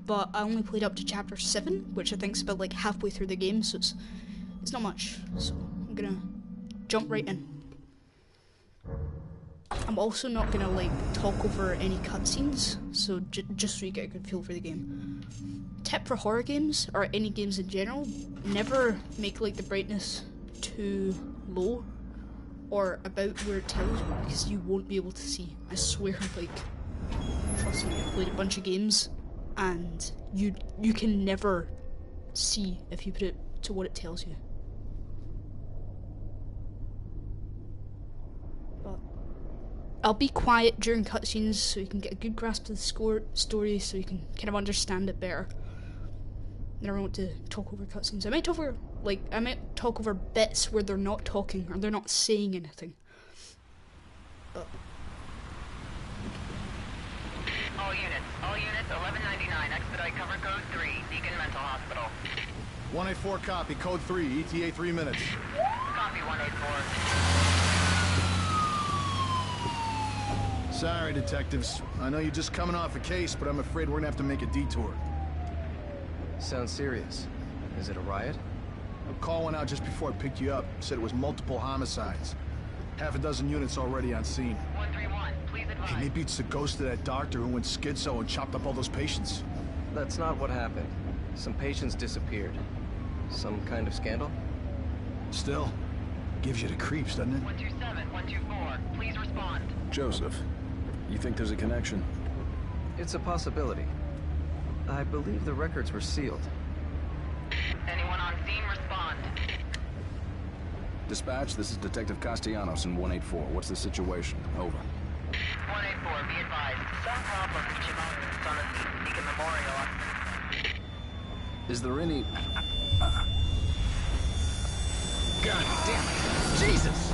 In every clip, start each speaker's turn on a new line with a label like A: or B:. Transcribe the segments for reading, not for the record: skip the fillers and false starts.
A: but I only played up to chapter 7, which I think is about like halfway through the game, so it's not much. So I'm gonna jump right in. I'm also not gonna like talk over any cutscenes, so just so you get a good feel for the game. Tip for horror games, or any games in general, never make like the brightness too low or about where it tells you, because you won't be able to see. I swear, like, trust me, I've played a bunch of games and you can never see if you put it to what it tells you. But I'll be quiet during cutscenes so you can get a good grasp of the story, so you can kind of understand it better. I don't want to talk over cutscenes. I might talk over bits where they're not talking or they're not saying anything. But
B: all units, 1199, expedite cover code 3, Deacon Mental Hospital.
C: 184 copy, code 3, ETA 3 minutes.
B: Copy 184.
C: Sorry, detectives. I know you're just coming off a case, but I'm afraid we're gonna have to make a detour.
D: Sounds serious. Is it a riot?
C: A call went out just before I picked you up. Said it was multiple homicides. Half a dozen units already on scene.
B: 131, please advise.
C: Hey, maybe it's the ghost of that doctor who went schizo and chopped up all those patients.
D: That's not what happened. Some patients disappeared. Some kind of scandal?
C: Still, gives you the creeps, doesn't it?
B: 127, 124, please respond.
E: Joseph, you think there's a connection?
D: It's a possibility. I believe the records were sealed.
B: Anyone on scene, respond.
E: Dispatch, this is Detective Castellanos in 184. What's the situation? Over.
B: 184, be advised. Some problem reaching out on the Deacon Memorial.
E: Is there any...
D: God damn it! Jesus!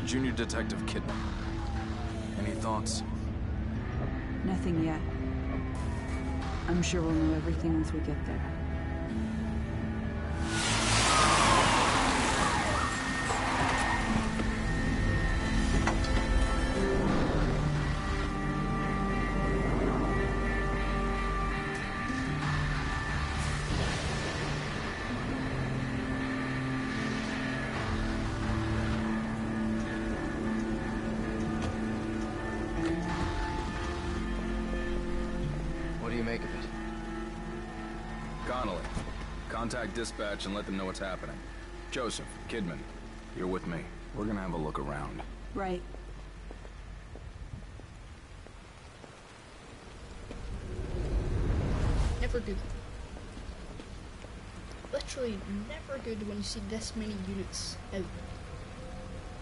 E: Junior Detective Kidman. Any thoughts?
F: Nothing yet. I'm sure we'll know everything once we get there.
D: What do you make of it?
E: Connolly, contact dispatch and let them know what's happening. Joseph, Kidman, you're with me. We're gonna have a look around.
F: Right.
A: never good. Literally never good when you see this many units out.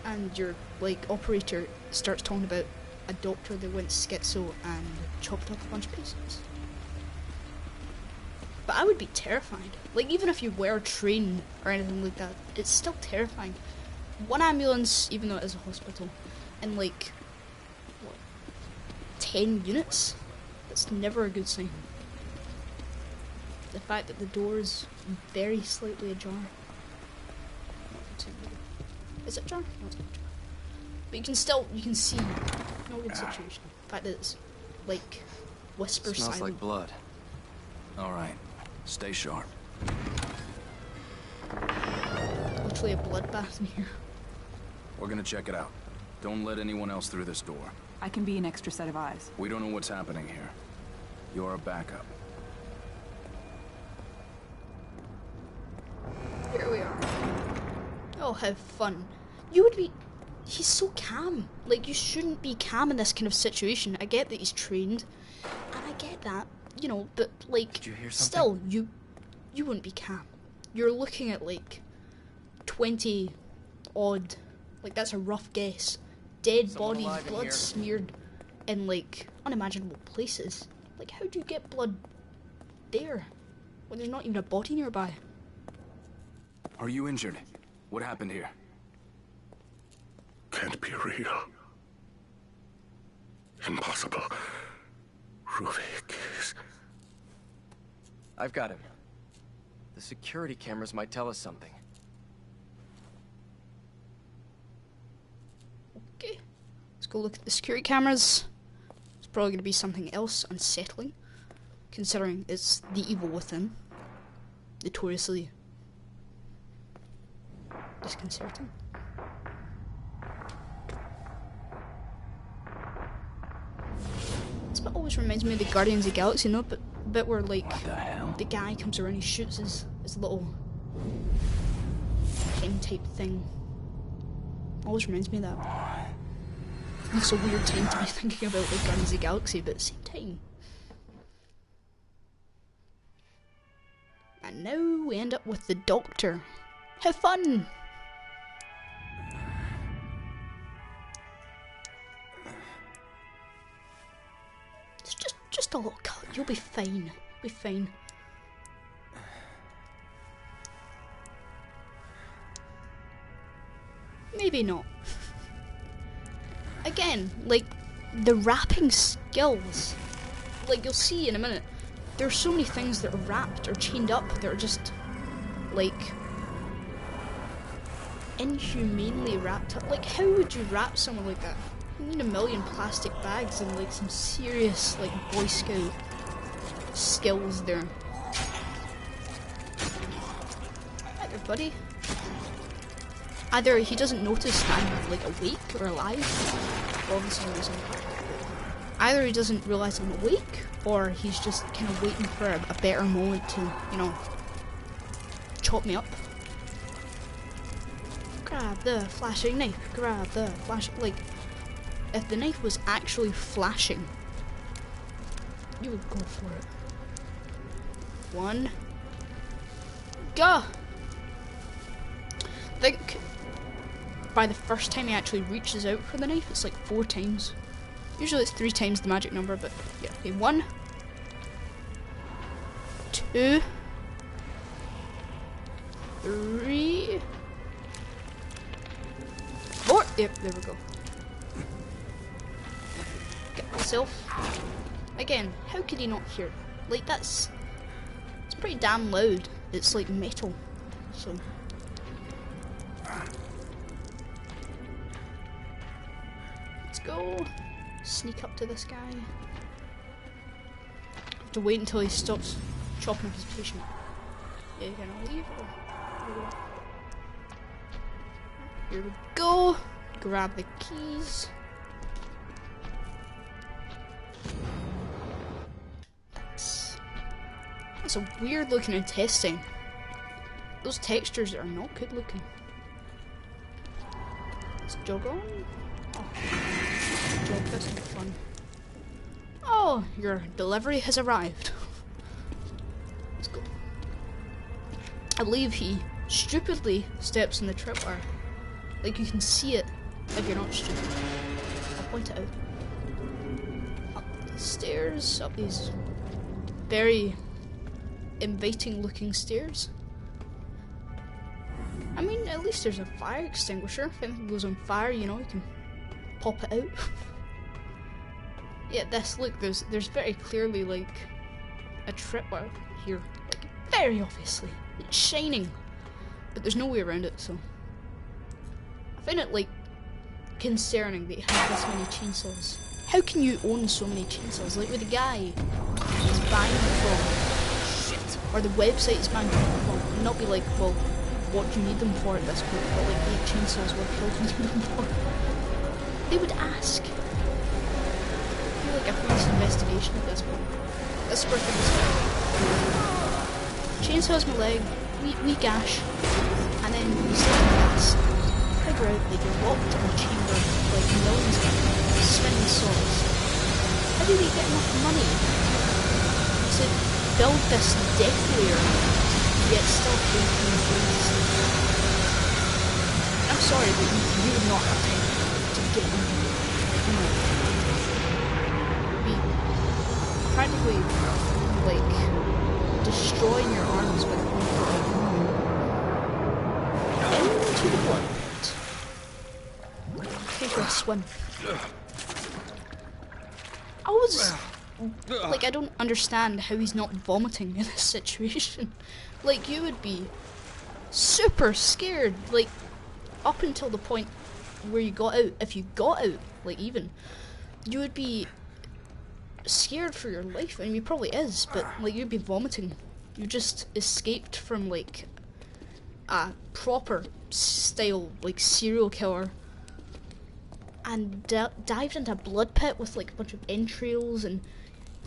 A: And your, like, operator starts talking about a doctor that went schizo and chopped up a bunch of patients. But I would be terrified. Like, even if you were trained or anything like that, it's still terrifying. One ambulance, even though it is a hospital, and like, what, 10 units? That's never a good sign. The fact that the door is very slightly ajar. Is it ajar? No, it's not ajar. But you can see, no good situation. The fact that it's, like, whisper
D: Smells
A: silent.
D: like blood.
E: All right, stay sharp.
A: Literally a bloodbath in here.
E: We're gonna check it out. Don't let anyone else through this door.
F: I can be an extra set of eyes.
E: We don't know what's happening here. You're a backup.
A: Here we are. Oh, have fun. You would be... He's so calm. Like, you shouldn't be calm in this kind of situation. I get that he's trained, and I get that, you know, but, like,
D: Did you hear
A: still, you wouldn't be calm. You're looking at, like, 20 odd, like, that's a rough guess, dead
D: Someone
A: bodies,
D: alive in
A: blood
D: here.
A: smeared in, like, unimaginable places. Like, how do you get blood there when there's not even a body nearby?
E: Are you injured? What happened here?
G: Can't be real. Impossible. Ruvik is...
D: I've got him. The security cameras might tell us something.
A: Okay, let's go look at the security cameras. It's probably going to be something else unsettling, considering it's the evil within. Notoriously disconcerting. This bit always reminds me of the Guardians of the Galaxy, no? But bit where like the guy comes around, he shoots his little pen type thing. Always reminds me of that. It's a weird time to be thinking about like Guardians of the Galaxy, but at the same time. And now we end up with the Doctor. Have fun! It's just a little cut. You'll be fine. Be fine. Maybe not. Again, like, the wrapping skills. Like, you'll see in a minute. There are so many things that are wrapped or chained up that are just, like, inhumanely wrapped up. Like, how would you wrap someone like that? You need a million plastic bags and, like, some serious, like, Boy Scout skills there. Hi there, buddy. Either he doesn't notice that I'm, like, awake or alive. Well, this is the reason. Either he doesn't realise I'm awake, or he's just kind of waiting for a better moment to, you know, chop me up. Grab the flashing knife. Grab the flash. Like, if the knife was actually flashing, you would go for it. One. Go! I think by the first time he actually reaches out for the knife, it's like 4 times. Usually it's 3 times the magic number, but yeah. Okay, 1, 2, 3, 4. Yep, there we go. Get myself. Again, how could he not hear? Like, it's pretty damn loud. It's like metal, so. Let's go. Sneak up to this guy. Have to wait until he stops chopping up his patient. Yeah, you're gonna leave. Here we go. Grab the keys. That's a weird looking intestine. Those textures are not good looking. Let's jog on. Oh. Jog, that's not fun. Oh, your delivery has arrived. Let's go. I believe he stupidly steps in the tripwire. Like, you can see it if you're not stupid. I'll point it out. Up the stairs, up these very inviting looking stairs. I mean, at least there's a fire extinguisher. If anything goes on fire, you know, you can pop it out. Yeah, look, there's very clearly like a tripwire here. Like, very obviously. It's shining. But there's no way around it, so. I find it like concerning that you have this many chainsaws. How can you own so many chainsaws? Like with the guy he's buying them from, or the website he's buying them from, and not be like, well, what do you need them for at this point? But like, 8 chainsaws, what the hell do you need them for? They would ask. I feel like a police investigation at this point. This is where things start. Chainsaws my leg, wee gash, and then you start to gas. Figure out that you're locked in a chamber like millions of spinning saws. How do they get enough money to build this death layer yet still pay for the things? I'm sorry, but you would not have time to get them. Be practically like destroying your arms with into the blood. Take a swim. I Like, I don't understand how he's not vomiting in this situation. Like, you would be super scared, like, up until the point where you got out. If you got out, like, even, you would be scared for your life. I mean, he probably is, but, like, you'd be vomiting. You just escaped from, like, a proper style, like, serial killer, and dived into a blood pit with, like, a bunch of entrails and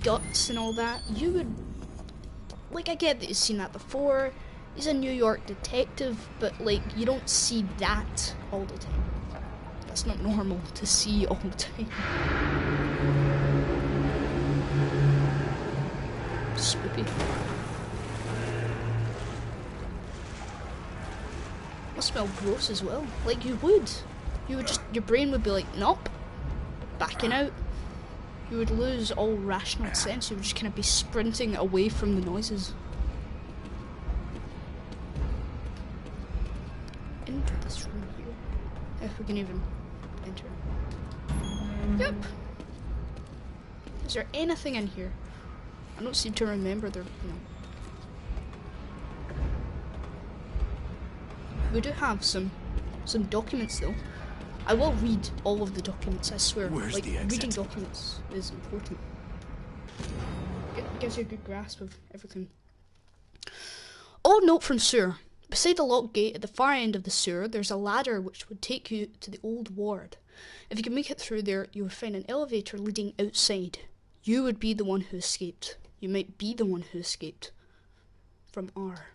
A: guts and all that. You would, like, I get that you've seen that before. He's a New York detective, but, like, you don't see that all the time. That's not normal to see all the time. Spoopy. Must smell gross as well. Like, you would just, your brain would be like, nope, backing out. You would lose all rational sense. You would just kind of be sprinting away from the noises. Into this room here, if we can even enter. Yep. Is there anything in here? I don't seem to remember there. No. We do have some documents though. I will read all of the documents, I swear.
G: Where's
A: like,
G: the exit?
A: reading documents is important. It gives you a good grasp of everything. Old note from sewer. Beside the locked gate at the far end of the sewer, there's a ladder which would take you to the old ward. If you can make it through there, you would find an elevator leading outside. You would be the one who escaped. You might be the one who escaped from R.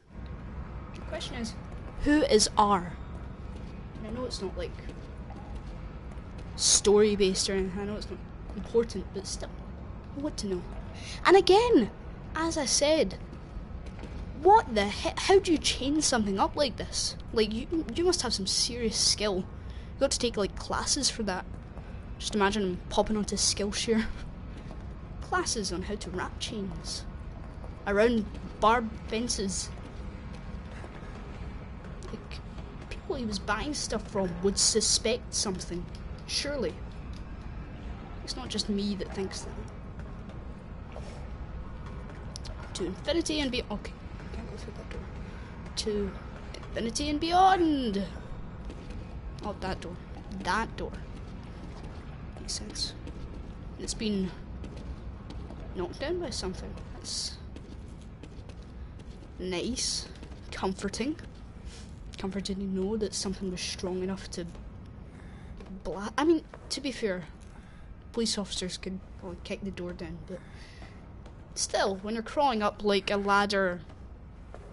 A: The question is, who is R? And I know it's not like story based or anything. I know it's not important, but still, I want to know. And again, as I said, what the heck? How do you change something up like this? Like, you must have some serious skill. You got to take like classes for that. Just imagine him popping onto Skillshare. Classes on how to wrap chains around barbed fences. Like, people he was buying stuff from would suspect something. Surely. It's not just me that thinks that. To infinity and beyond. Okay, can't go through that door. To infinity and beyond. Oh, that door. That door. Makes sense. It's been knocked down by something. That's nice. Comforting. Comforting to know that something was strong enough to I mean, to be fair, police officers could probably kick the door down, but still, when you're crawling up like a ladder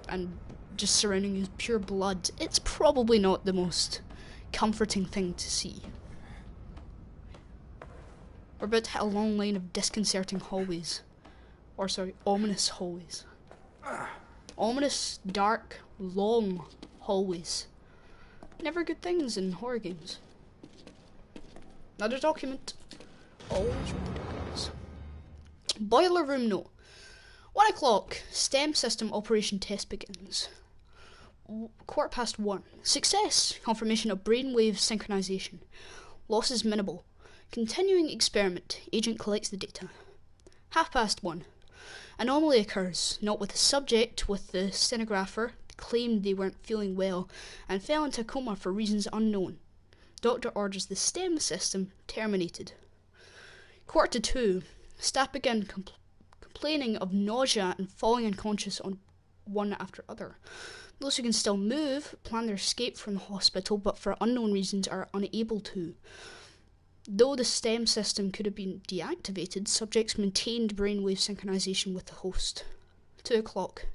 A: and just surrounding you with pure blood, it's probably not the most comforting thing to see. We're about to hit a long line of disconcerting hallways. Or sorry, ominous hallways. Ominous, dark, long hallways. Never good things in horror games. Another document. Always read the documents. Boiler room note. 1 o'clock. STEM system operation test begins. 1:15. Success. Confirmation of brainwave synchronization. Losses minimal. Continuing experiment. Agent collects the data. 1:30. Anomaly occurs. Not with the subject, with the stenographer claimed they weren't feeling well and fell into a coma for reasons unknown. Doctor orders the STEM system terminated. 1:45. Staff began complaining of nausea and falling unconscious on one after other. Those who can still move plan their escape from the hospital, but for unknown reasons are unable to. Though the STEM system could have been deactivated, subjects maintained brainwave synchronization with the host. 2 o'clock.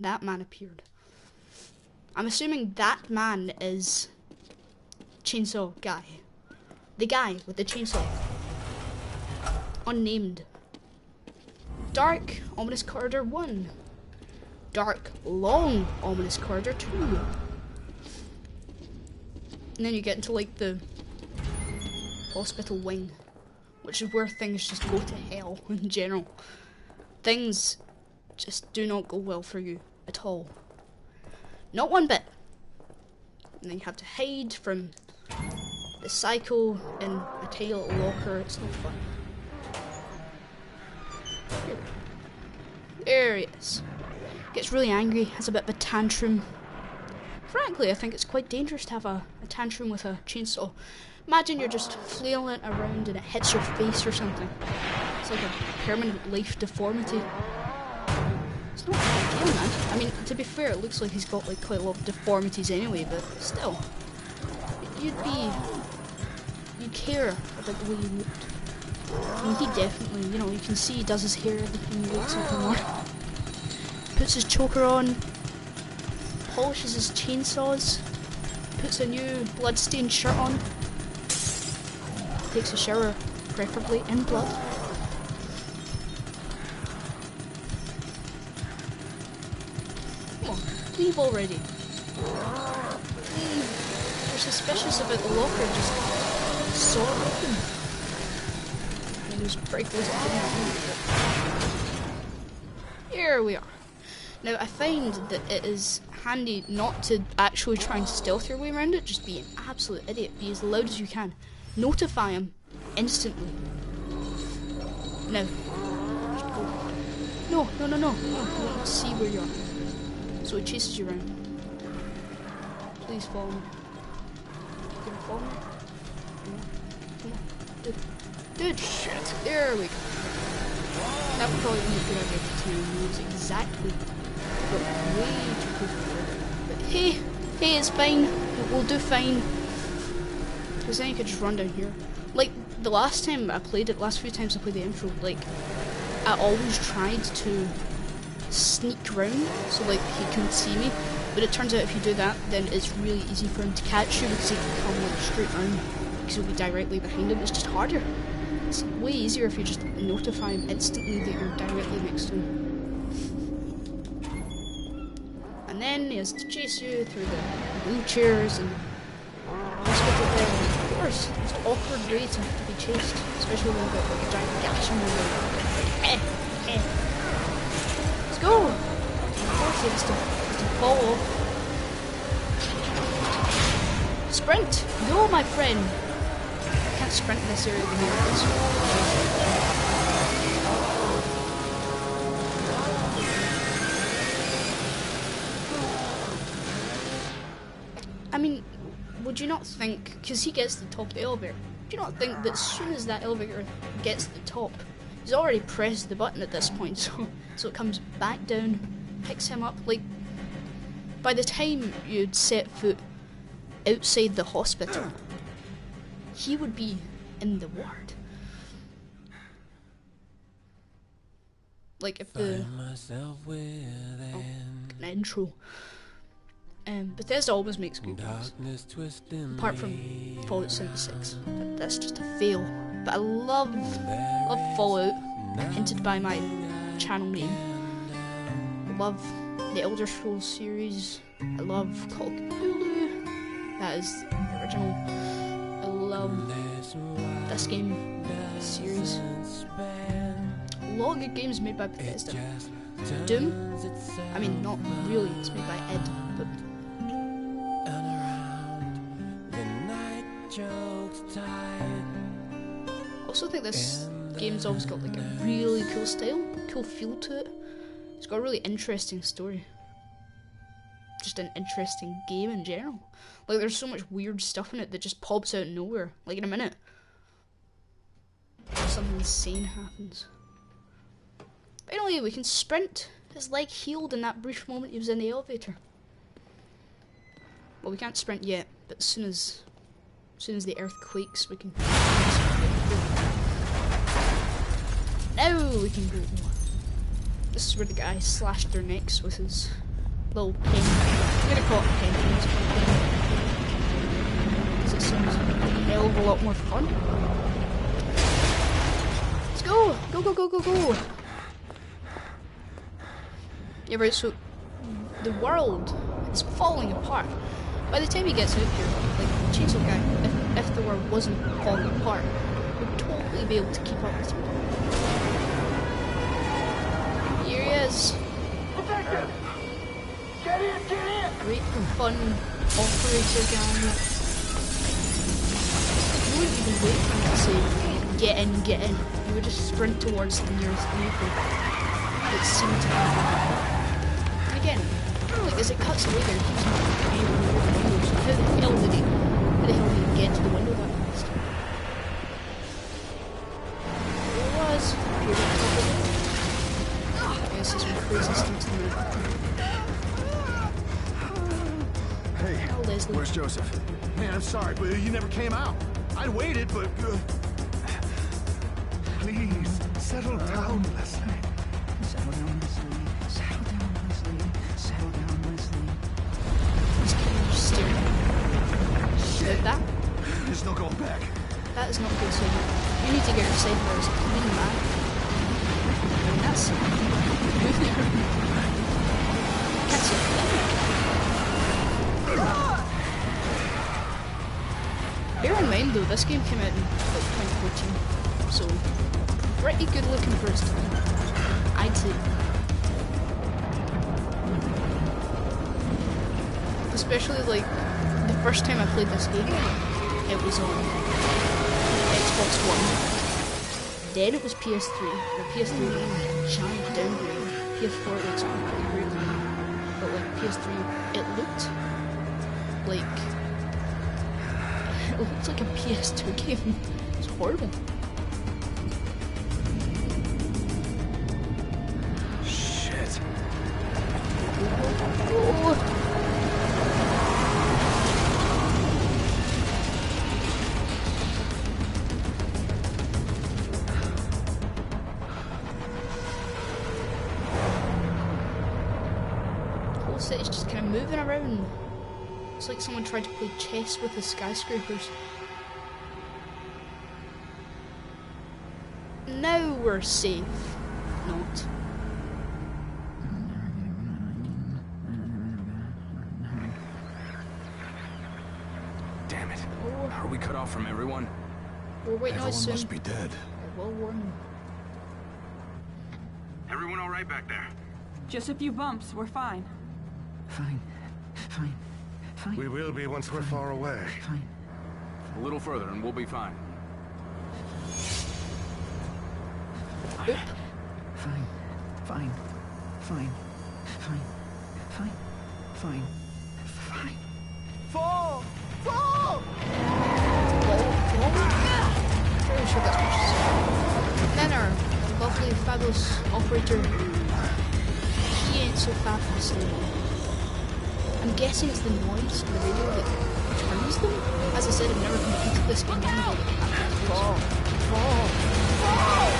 A: That man appeared. I'm assuming that man is Chainsaw Guy. The guy with the chainsaw. Unnamed. Dark, ominous corridor 1. Dark, long, ominous corridor 2. And then you get into like the hospital wing, which is where things just go to hell in general. Things just do not go well for you at all. Not one bit. And then you have to hide from the psycho in a tiny little locker. It's not fun. There he is. Gets really angry, has a bit of a tantrum. Frankly, I think it's quite dangerous to have a tantrum with a chainsaw. Imagine you're just flailing it around and it hits your face or something. It's like a permanent life deformity. It's not a big deal, man. I mean, to be fair, it looks like he's got like quite a lot of deformities anyway, but still. You'd care about the way you looked. I mean, he definitely, you know, you can see he does his hair every time he wakes up in the morning. Puts his choker on, polishes his chainsaws, puts a new blood-stained shirt on, takes a shower, preferably in blood. Come on, leave already. You're suspicious about the locker, just saw it open. And it was pretty close to getting it. Here we are. Now, I find that it is handy not to actually try and stealth your way around it, just be an absolute idiot, be as loud as you can. Notify him instantly. Now, just go. No, you won't see where you are. So he chases you around. Please follow me. You gonna follow me? Come on. Dude. Shit. There we go. That would probably be a good idea to use exactly. But way too close for it. But hey, it's fine. We'll do fine. Because then you could just run down here. Like, the last time I played it, last few times I played the intro, like, I always tried to sneak round so, like, he couldn't see me. But it turns out if you do that, then it's really easy for him to catch you because he can come, like, straight round. Because you'll be directly behind him. It's just harder. It's way easier if you just notify him instantly that you're directly next to him. And then he has to chase you through the wheelchairs and hospital there. Of course, it's an awkward way to be chased, especially when you've got like a giant gash in your leg. Let's go! Of course he has to fall off. Sprint! Go, my friend! I can't sprint in this area of the game. I mean, would you not think, because he gets to the top of the elevator, do you not think that as soon as that elevator gets to the top, he's already pressed the button at this point, so it comes back down, picks him up, like, by the time you'd set foot outside the hospital, he would be in the ward. Like, if the... an intro. Bethesda always makes good games, apart from Fallout 76. That's just a fail. But I love Fallout, hinted by my channel name. I love the Elder Scrolls series. I love Call of Cthulhu. That is the original. I love this game series. A lot of good games made by Bethesda. Doom? I mean, not really, it's made by Ed, but... I also think this game's always got like a really cool style, cool feel to it. It's got a really interesting story. Just an interesting game in general. Like, there's so much weird stuff in it that just pops out of nowhere. Like, in a minute, something insane happens. Finally, we can sprint. His leg healed in that brief moment he was in the elevator. Well, we can't sprint yet, but as soon as the earth quakes, we can. Now we can go. This is where the guy slashed their necks with his little pen. I'm gonna call it a pen because it seems a hell of a lot more fun. Let's go! Go, go, go, go, go! Yeah, right, so the world is falling apart. By the time he gets out here, like, Chainsaw Guy, if the world wasn't falling apart, would totally be able to keep up with him. Here he is. Great and fun operator guy. You wouldn't even wait for him to say, get in, get in. You would just sprint towards the nearest vehicle. that seem to happen. And again, like as it cuts away there, it keeps moving over the window. So how the hell did he get to the window that fast? There was I guess some crazy stuff to the
C: Hey,
A: Oh, Leslie.
C: where's Joseph? Man, I'm sorry, but you never came out. I'd waited, but... Please, settle down, Leslie.
F: Settle down, Leslie. Settle down, Leslie. Settle down, Leslie.
A: Just keep staring at that.
C: There's no going back.
A: That is not good, so you need to get her safe where it's clean back. I mean, that's moving her. Can't see a thing. Bear in mind though, this game came out in like 2014, so pretty good looking for its time, I'd say. Especially like the first time I played this game, it was on Xbox One. Then it was PS3. The PS3 giant downgrade. PS4 looks completely great, but like PS3, it looked like a PS2 game. It's horrible.
C: Shit.
A: Oh. The whole city's just kind of moving around. It's like someone tried to play chess with the skyscrapers. Now we're safe. Not.
E: Damn it.
A: Oh,
E: Are we cut off from everyone?
A: we're waiting on
C: Everyone
A: soon.
C: must be dead.
A: I will warn you.
G: Everyone all right back there?
F: Just a few bumps. We're fine. Fine. Fine. Fine.
G: We will be once we're far away.
F: Fine.
E: A little further and we'll be fine.
A: Oop.
F: Fine. Fine. Fine. Fine. Fine. Fine. Fine.
C: Fall! Fall!
A: Very sure that's what she said. Then our lovely, fabulous operator, he ain't so fabulous anymore. I'm guessing it's the noise on the radio that turns them. As I said, I've never completed this game anyway. Fall! Fall! Fall!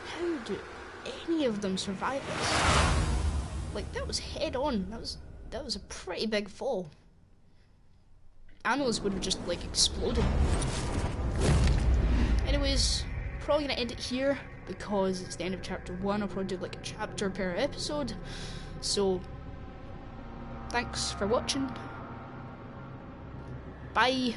A: How do any of them survive this? Like, that was head on. That was a pretty big fall. Animals would have just like exploded. Anyways, probably gonna end it here because it's the end of chapter 1. I'll probably do like a chapter per episode. So thanks for watching. Bye.